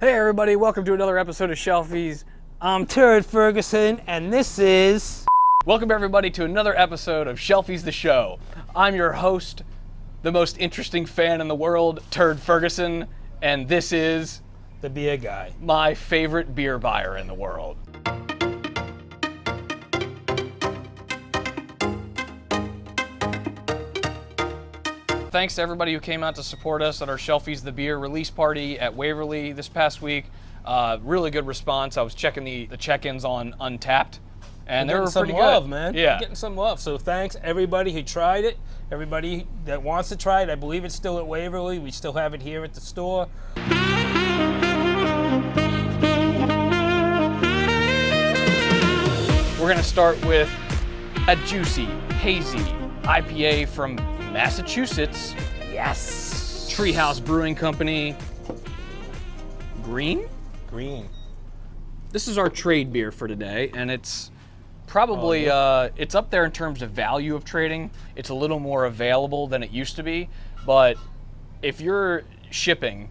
Hey everybody, welcome to another episode of Shelfies. I'm Turd Ferguson, and this is... Welcome everybody to another episode of Shelfies the Show. I'm your host, the most interesting fan in the world, Turd Ferguson, and this is... The beer guy. My favorite beer buyer in the world. Thanks to everybody who came out to support us at our Shelfies the Beer release party at Waverly this past week. Really good response. I was checking the check-ins on Untapped, and they were pretty love, good. Man. Yeah, getting some love. So thanks everybody who tried it, everybody that wants to try it. I believe it's still at Waverly. We still have it here at the store. We're gonna start with a juicy, hazy IPA from Massachusetts. Yes. Treehouse Brewing Company. Green? Green. This is our trade beer for today, and it's probably it's up there in terms of value of trading. It's a little more available than it used to be, but if you're shipping,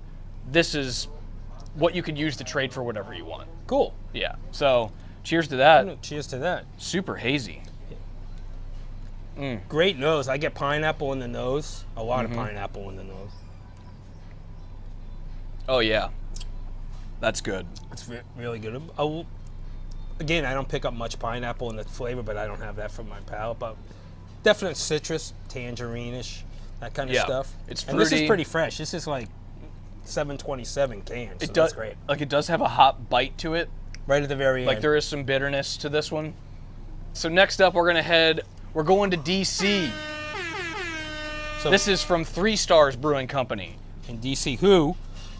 this is what you could use to trade for whatever you want. Cool. Yeah. So, cheers to that. Cheers to that. Super hazy. Great nose. I get pineapple in the nose. A lot of pineapple in the nose. Oh yeah. That's good. It's really good. Again, I don't pick up much pineapple in the flavor, but I don't have that from my palate. But definite citrus, tangerine-ish, that kind of stuff. It's fruity. And this is pretty fresh. This is like 727 cans. So that's great. Like it does have a hot bite to it. Right at the very end. Like there is some bitterness to this one. So next up, we're going to DC. So this is from 3 Stars Brewing Company. In DC, who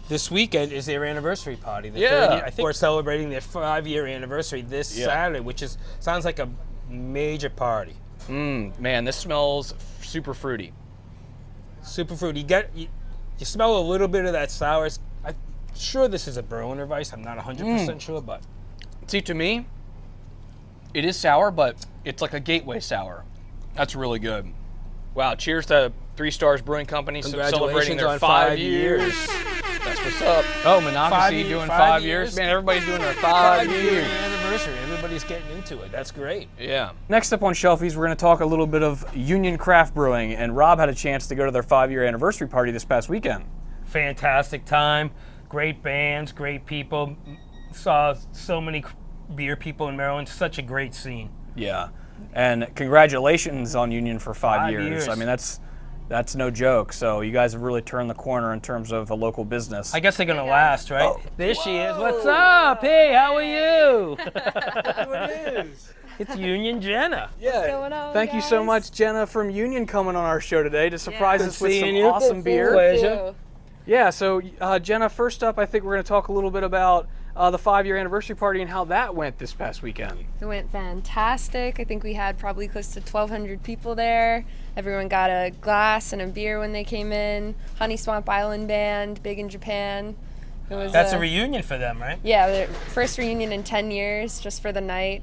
this weekend is their anniversary party. I think we're celebrating their 5-year anniversary this Saturday, which sounds like a major party. Man, this smells super fruity. Super fruity. You smell a little bit of that sour. I'm sure this is a Berliner Weiss. I'm not 100% sure, but... See, to me, it is sour, but it's like a gateway sour. That's really good. Wow, cheers to 3 Stars Brewing Company celebrating their 5 years. That's what's up. Oh, Monocacy doing 5 years. Man, everybody's doing their 5 years. Anniversary. Everybody's getting into it. That's great. Yeah. Next up on Shelfies, we're going to talk a little bit of Union Craft Brewing, and Rob had a chance to go to their 5-year anniversary party this past weekend. Fantastic time. Great bands, great people. Saw so many beer people in Maryland. Such a great scene. Yeah. And congratulations on Union for 5 years. I mean, that's no joke. So you guys have really turned the corner in terms of a local business. I guess they're gonna last, right? Oh. There she is. What's up? Hey, how are you? Who it is? It's Union Jenna. Yeah. What's going on, Thank you so much, Jenna from Union, coming on our show today to surprise us with some you. awesome beer. Pleasure. Yeah. So Jenna, first up, I think we're going to talk a little bit about the 5-year anniversary party and how that went this past weekend. It went fantastic. I think we had probably close to 1,200 people there. Everyone got a glass and a beer when they came in. Honey Swamp Island Band, big in Japan. It was That's a reunion for them, right? Yeah, their first reunion in 10 years, just for the night.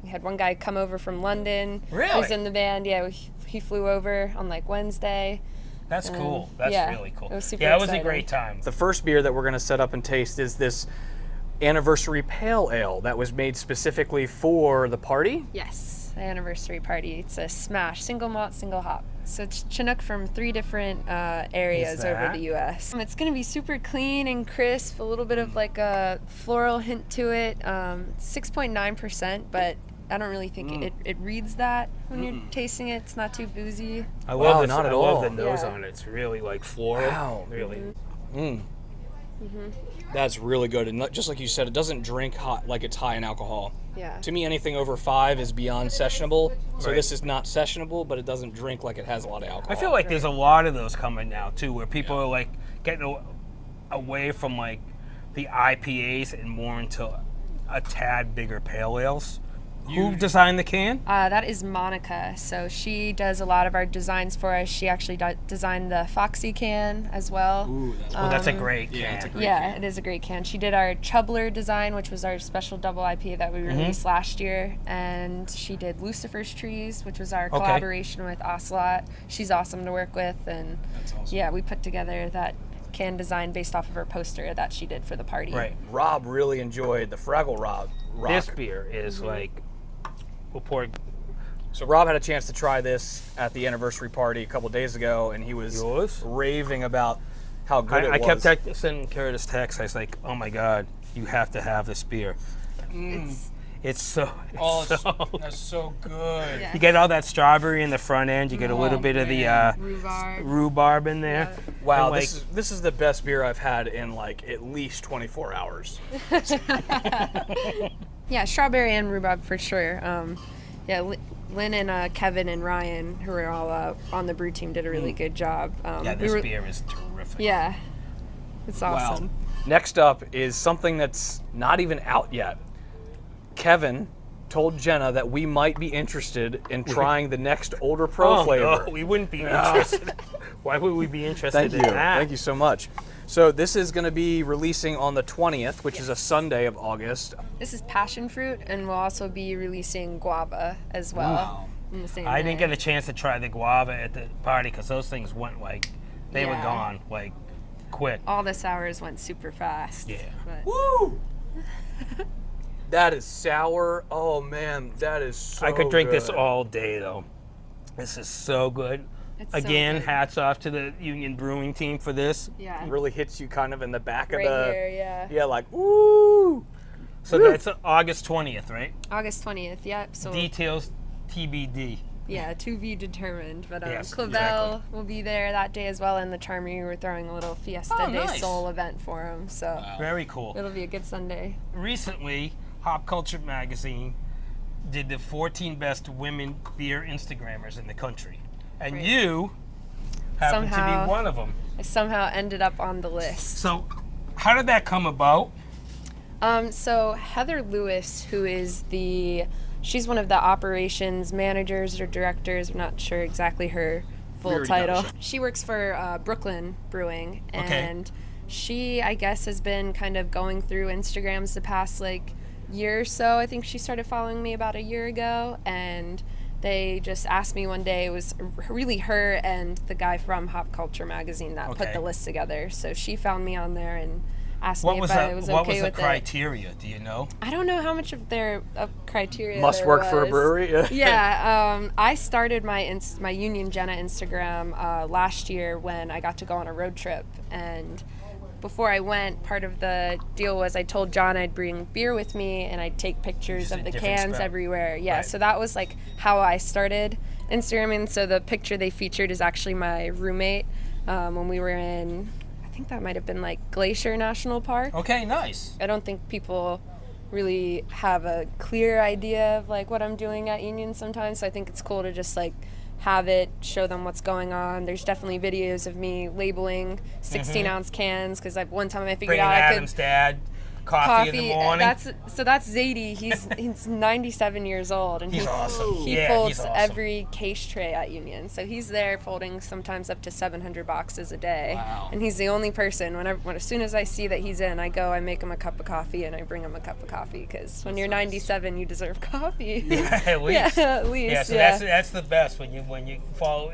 We had one guy come over from London. Really? Who's in the band. Yeah, he flew over on like Wednesday. That's cool. That's really cool. It was super exciting. exciting. It was a great time. The first beer that we're going to set up and taste is this anniversary pale ale that was made specifically for the party. Yes, the anniversary party. It's a smash, single malt, single hop. So it's Chinook from 3 different areas over the U.S. It's going to be super clean and crisp, a little bit of like a floral hint to it. 6.9%, but I don't really think it reads that when you're tasting it. It's not too boozy. I love not at all. I love the nose on it. It's really like floral. Wow. Really. That's really good. And just like you said, it doesn't drink hot like it's high in alcohol. Yeah. To me, anything over 5 is beyond sessionable. So this is not sessionable, but it doesn't drink like it has a lot of alcohol. I feel like there's a lot of those coming now too, where people are like getting away from like the IPAs and more into a tad bigger pale ales. Who designed the can? That is Monica. So she does a lot of our designs for us. She actually designed the Foxy can as well. Ooh, that's a great can. Yeah, it's a great Yeah, can. it is a great can. She did our Chubler design, which was our special double IPA that we released last year. And she did Lucifer's Trees, which was our collaboration with Ocelot. She's awesome to work with. And That's awesome. yeah, we put together that can design based off of her poster that she did for the party. Right. Rob really enjoyed the Fraggle Rob. This beer is like, we'll pour it. So Rob had a chance to try this at the anniversary party a couple days ago, and he was raving about how good it was. I kept sending Curtis texts. I was like, oh my God, you have to have this beer. It's so that's so good. Yeah. You get all that strawberry in the front end. You get a little bit of the rhubarb in there. Yeah. Wow, And, this is the best beer I've had in like at least 24 hours. Yeah, strawberry and rhubarb for sure. Lynn and Kevin and Ryan, who are all on the brew team, did a really good job. This beer is terrific. Yeah, it's awesome. Wow. Next up is something that's not even out yet. Kevin told Jenna that we might be interested in trying the next Older Pro flavor. No, we wouldn't be interested. Why would we be interested in that? Thank you so much. So this is going to be releasing on the 20th, which is a Sunday of August. This is passion fruit, and we'll also be releasing guava as well. Wow. In the same I didn't day. get a chance to try the guava at the party because those things went like, they were gone like quick. All the sours went super fast. Yeah. But Woo! That is sour. Oh man, that is so I could drink good. this all day though. This is so good. It's so Again, good. hats off to the Union Brewing team for this. Yeah. It really hits you kind of in the back Right of the here, yeah. Yeah, like woo. So that's August 20th, right? August 20th, yep. So Details TBD. yeah, to be determined. But Yes, Clavel will be there that day as well, and the Charmy, we're throwing a little Fiesta Oh, de nice. Sol event for them. So Very cool. it'll be a good Sunday. Recently, Hop Culture Magazine did the 14 best women beer Instagrammers in the country. And Right. you happen to Somehow. be one of them. I somehow ended up on the list. So, how did that come about? So Heather Lewis, who is she's one of the operations managers or directors. I'm not sure exactly her full already got title. it. She works for Brooklyn Brewing, Okay. and she, I guess, has been kind of going through Instagrams the past year or so. I think she started following me about a year ago, and they just asked me one day. It was really her and the guy from Hop Culture Magazine that put Okay. the list together. So she found me on there and asked What me was if I was what okay was the with it. criteria? Do you know? I don't know how much of their criteria Must there work for a was. brewery. Yeah, I started my Union Jenna Instagram last year when I got to go on a road trip, and before I went, part of the deal was I told John I'd bring beer with me and I'd take pictures Just of a the different cans spell. everywhere. Yeah, Right. so that was how I started Instagramming. So the picture they featured is actually my roommate when we were in, I think that might have been Glacier National Park. Okay, nice. I don't think people really have a clear idea of what I'm doing at Union sometimes. So I think it's cool to just have it, show them what's going on. There's definitely videos of me labeling 16-ounce cans because one time I figured Bringing out I could Adam's dad coffee in the morning. That's Zadie. He's 97 years old, and He's awesome. He Yeah, folds he's awesome. every case tray at Union. So he's there folding sometimes up to 700 boxes a day. Wow. And he's the only person. As soon as I see that he's in, I go, I make him a cup of coffee, and I bring him a cup of coffee because when you're 97, you deserve coffee. Yeah, at least. Yeah, at least. Yeah, so yeah. that's the best when you follow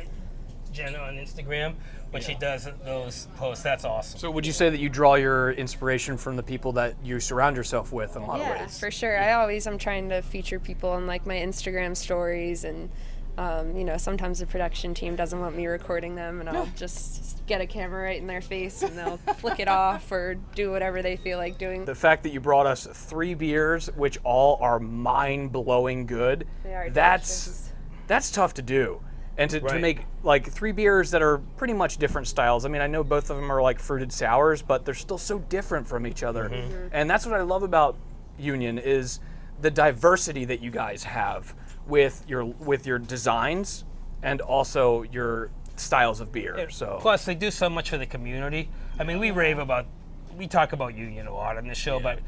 Jenna on Instagram when she does those posts. That's awesome. So would you say that you draw your inspiration from the people that you surround yourself with in a lot of Yeah, ways? for sure. I'm trying to feature people on my Instagram stories, and sometimes the production team doesn't want me recording them, and I'll just get a camera right in their face, and they'll flick it off or do whatever they feel like doing. The fact that you brought us 3 beers, which all are mind-blowing good, They are that's tough to do. And to Right. make 3 beers that are pretty much different styles. I mean, I know both of them are fruited sours, but they're still so different from each other. Mm-hmm. And that's what I love about Union is the diversity that you guys have with your designs and also your styles of beer. So Plus, they do so much for the community. I mean, we talk about Union a lot on this show, but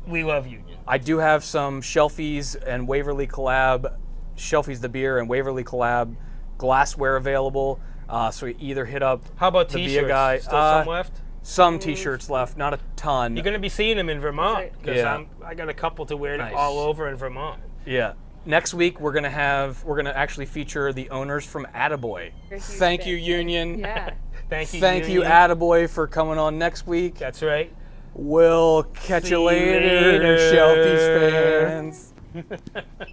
we love Union. I do have some Shelfies and Waverly collab, Shelfies the beer and Waverly collab glassware available. So you either hit up How about the t-shirts? beer guy. Still some left? Some t-shirts left, not a ton. You're going to be seeing them in Vermont because Yeah. I got a couple to wear Nice. all over in Vermont. Yeah. Next week we're gonna actually feature the owners from Attaboy. They're huge Thank you, fans. Union. Yeah. Thank you, Thank you, Union. Attaboy, for coming on next week. That's right. We'll catch See you you later, later. Shelfies fans.